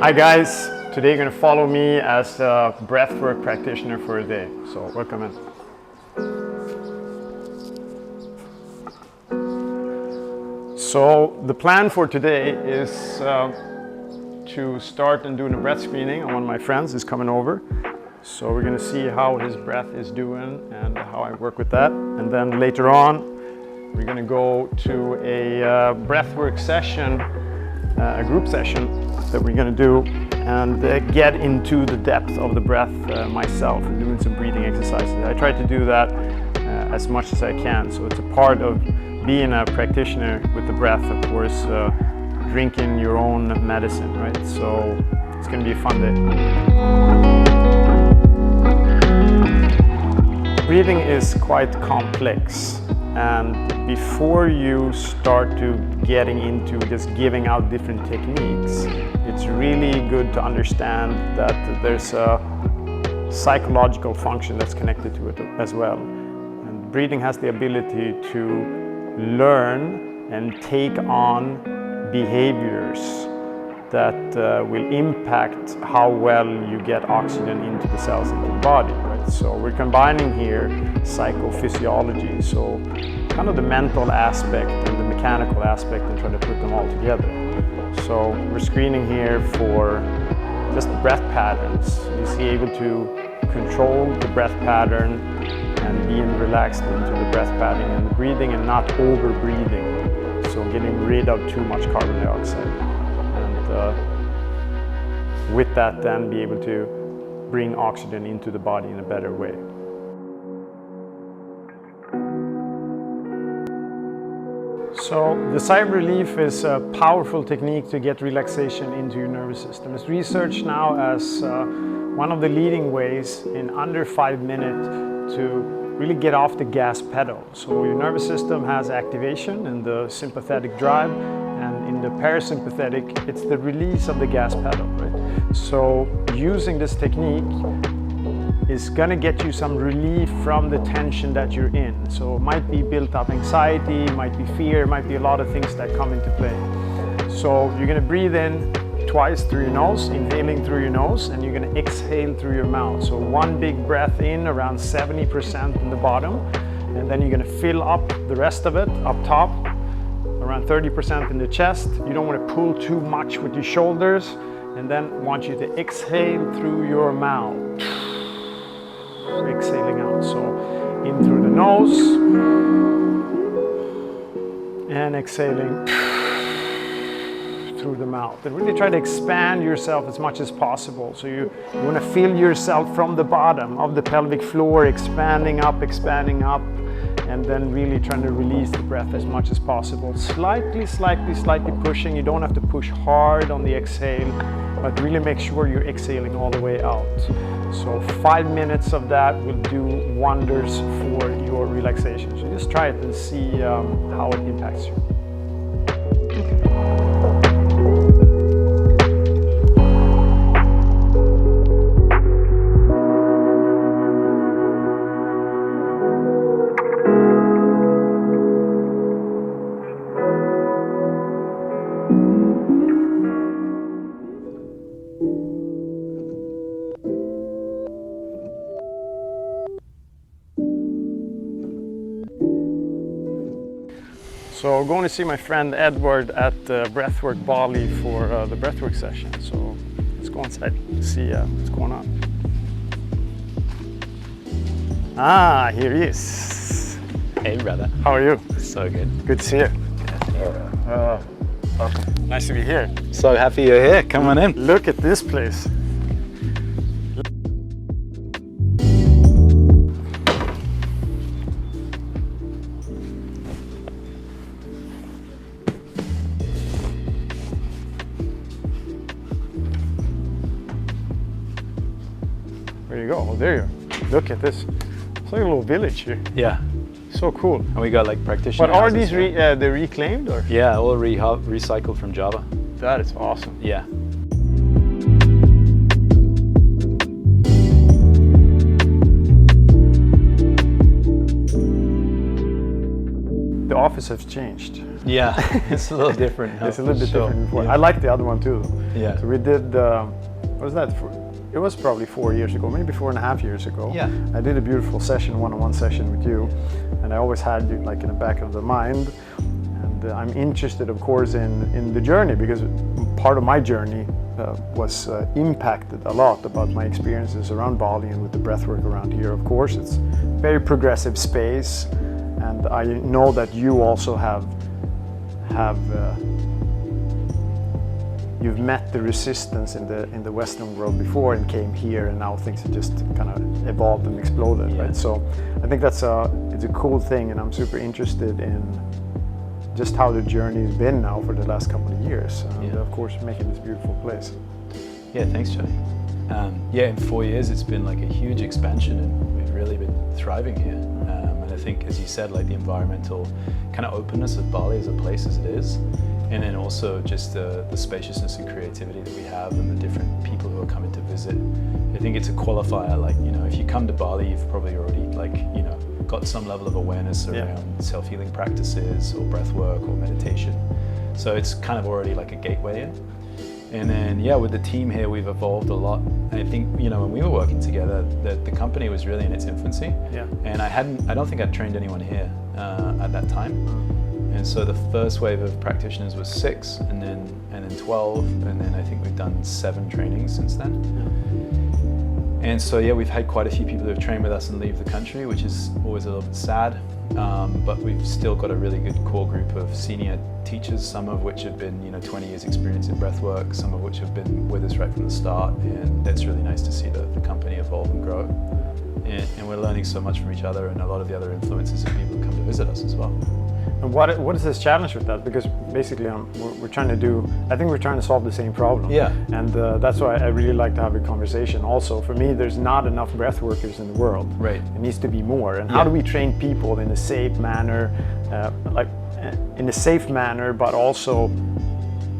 Hi guys, today you're going to follow me as a breathwork practitioner for a day. So welcome in. So the plan for today is to start and doing a breath screening. One of my friends is coming over. So we're going to see how his breath is doing and how I work with that. And then later on, we're going to go to a breathwork session, a group session that we're going to do and get into the depth of the breath myself and doing some breathing exercises. I try to do that as much as I can. So it's a part of being a practitioner with the breath, of course, drinking your own medicine, right? So it's going to be a fun day. Breathing is quite complex, and before you start to getting into just giving out different techniques, it's really good to understand that there's a psychological function that's connected to it as well. And breathing has the ability to learn and take on behaviors that will impact how well you get oxygen into the cells into the body, right? So we're combining here psychophysiology, so kind of the mental aspect and the mechanical aspect, and trying to put them all together. So we're screening here for just breath patterns. Is he able to control the breath pattern and being relaxed into the breath pattern and breathing and not over breathing? So getting rid of too much carbon dioxide. And with that then be able to bring oxygen into the body in a better way. So the sigh of relief is a powerful technique to get relaxation into your nervous system. It's researched now as one of the leading ways in under 5 minutes to really get off the gas pedal. So your nervous system has activation in the sympathetic drive, and in the parasympathetic, it's the release of the gas pedal, right? So using this technique is going to get you some relief from the tension that you're in. So it might be built up anxiety, might be fear, might be a lot of things that come into play. So you're going to breathe in twice through your nose, inhaling through your nose, and you're going to exhale through your mouth. So one big breath in, around 70% in the bottom, and then you're going to fill up the rest of it up top, around 30% in the chest. You don't want to pull too much with your shoulders, and then want you to exhale through your mouth. Exhaling out, so in through the nose and exhaling through the mouth. And really try to expand yourself as much as possible. So you want to feel yourself from the bottom of the pelvic floor expanding up, and then really trying to release the breath as much as possible. Slightly pushing. You don't have to push hard on the exhale, but really make sure you're exhaling all the way out. So 5 minutes of that will do wonders for your relaxation. So just try it and see how it impacts you. So going to see my friend Edward at Breathwork Bali for the breathwork session. So let's go inside and see what's going on. Ah, here he is. Hey brother. How are you? So good. Good to see you. Welcome. Nice to be here. So happy you're here. Come on in. Look at this place. There you go. Oh, there you are. Look at this. It's like a little village here. Yeah. So cool. And we got like practitioners. But are these they reclaimed or? Yeah, all recycled from Java. That is awesome. Yeah. office has changed. Yeah, it's a little different now. It's a little bit Sure. different before. Yeah. I like the other one too. Yeah. So we did, what was that? It was probably 4 years ago, maybe 4.5 years ago. Yeah. I did a beautiful session, one-on-one session with you, and I always had you like in the back of the mind. And I'm interested, of course, in the journey, because part of my journey was impacted a lot about my experiences around Bali and with the breathwork around here. Of course, it's very progressive space, and I know that you also have you've met the resistance in the Western world before and came here, and now things have just kind of evolved and exploded, Yeah. right? So I think it's a cool thing, and I'm super interested in just how the journey's been now for the last couple of years, and of course making this beautiful place. Yeah, thanks, Johnny. In 4 years it's been like a huge expansion, and we've really been thriving here. And I think, as you said, like the environmental kind of openness of Bali as a place as it is, and then also just the spaciousness and creativity that we have and the different people who are coming to visit. I think it's a qualifier, like, you know, if you come to Bali, you've probably already, like, you know, got some level of awareness around self-healing practices or breath work or meditation. So it's kind of already like a gateway in. And then, with the team here, we've evolved a lot. I think, you know, when we were working together, the company was really in its infancy. Yeah. And I don't think I'd trained anyone here at that time. And so the first wave of practitioners was 6, and then 12, and then I think we've done 7 trainings since then. And so we've had quite a few people who have trained with us and leave the country, which is always a little bit sad. But we've still got a really good core group of senior teachers, some of which have been, 20 years experience in breathwork, some of which have been with us right from the start, and that's really nice to see the company evolve and grow. And we're learning so much from each other and a lot of the other influences of people who come to visit us as well. And what is this challenge with that? Because basically we're trying to solve the same problem. Yeah. And that's why I really like to have a conversation. Also, for me, there's not enough breath workers in the world. Right. It needs to be more. And how do we train people in a safe manner, but also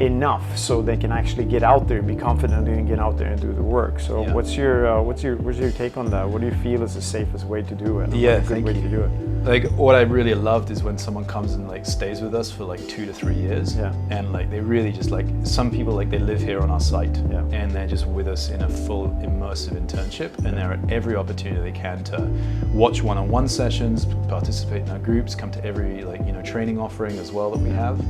enough so they can actually get out there, be confident, and get out there and do the work. So what's your take on that? What do you feel is the safest way to do it? Yeah, a good way to do it. Like, what I really loved is when someone comes and like stays with us for like 2 to 3 years, and like they really just like, some people like they live here on our site, and they're just with us in a full immersive internship, and they're at every opportunity they can to watch one-on-one sessions, participate in our groups, come to every training offering as well that we have.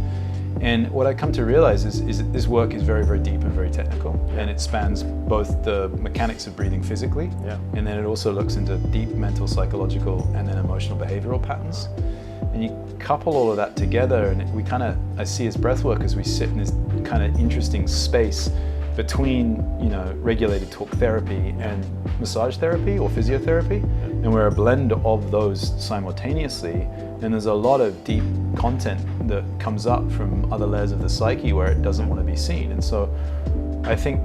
And what I come to realize is that this work is very, very deep and very technical, and it spans both the mechanics of breathing physically, and then it also looks into deep mental, psychological, and then emotional behavioral patterns. And you couple all of that together, and I see as breath workers, we sit in this kind of interesting space between, regulated talk therapy and massage therapy or physiotherapy, and we're a blend of those simultaneously. And there's a lot of deep content that comes up from other layers of the psyche where it doesn't want to be seen. And so I think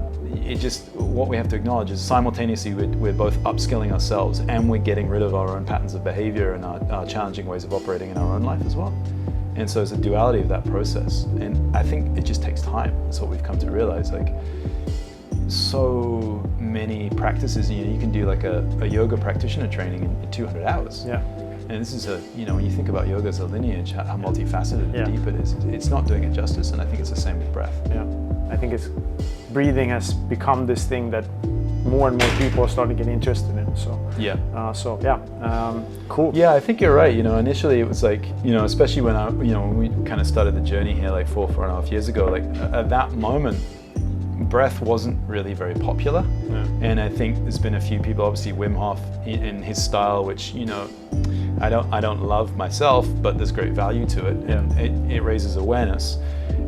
what we have to acknowledge is simultaneously we're both upskilling ourselves, and we're getting rid of our own patterns of behavior and our challenging ways of operating in our own life as well. And so it's a duality of that process. And I think it just takes time. That's what we've come to realize. Like, so many practices, you can do like a yoga practitioner training in 200 hours. Yeah. And this is when you think about yoga as a lineage, how multifaceted and deep it is, it's not doing it justice, and I think it's the same with breath. Yeah, I think breathing has become this thing that more and more people are starting to get interested in. So cool. Yeah, I think you're right. Initially it was like, especially when we kind of started the journey here like 4.5 years ago, like at that moment, breath wasn't really very popular. And I think there's been a few people, obviously Wim Hof in his style, which I don't love myself, but there's great value to it, and it raises awareness.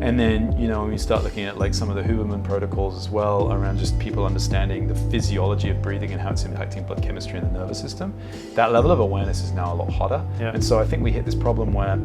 And then when we start looking at like some of the Huberman protocols as well, around just people understanding the physiology of breathing and how it's impacting blood chemistry in the nervous system, that level of awareness is now a lot hotter. And so I think we hit this problem where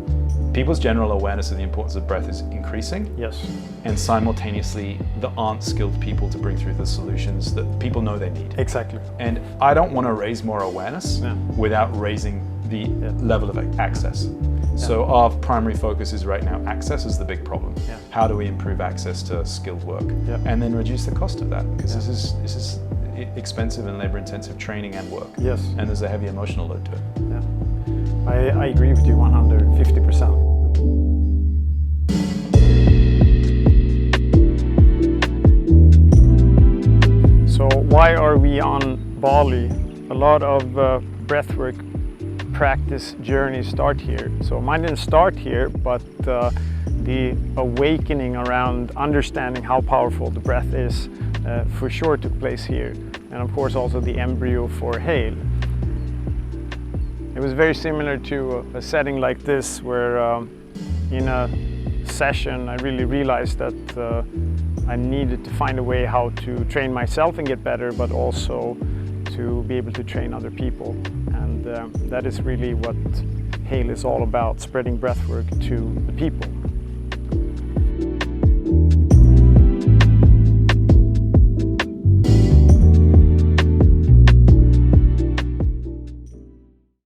people's general awareness of the importance of breath is increasing. Yes. And simultaneously, there aren't skilled people to bring through the solutions that people know they need. Exactly. And I don't want to raise more awareness without raising the level of access. So our primary focus is right now, access is the big problem. How do we improve access to skilled work? And then reduce the cost of that? Because this is expensive and labor-intensive training and work. Yes. And there's a heavy emotional load to it. I agree with you 150%. So why are we on Bali? A lot of breathwork practice journeys start here. So mine didn't start here, but the awakening around understanding how powerful the breath is for sure took place here. And of course also the embryo for Hale. It was very similar to a setting like this where in a session I really realized that I needed to find a way how to train myself and get better, but also to be able to train other people. And that is really what Hale is all about, spreading breathwork to the people.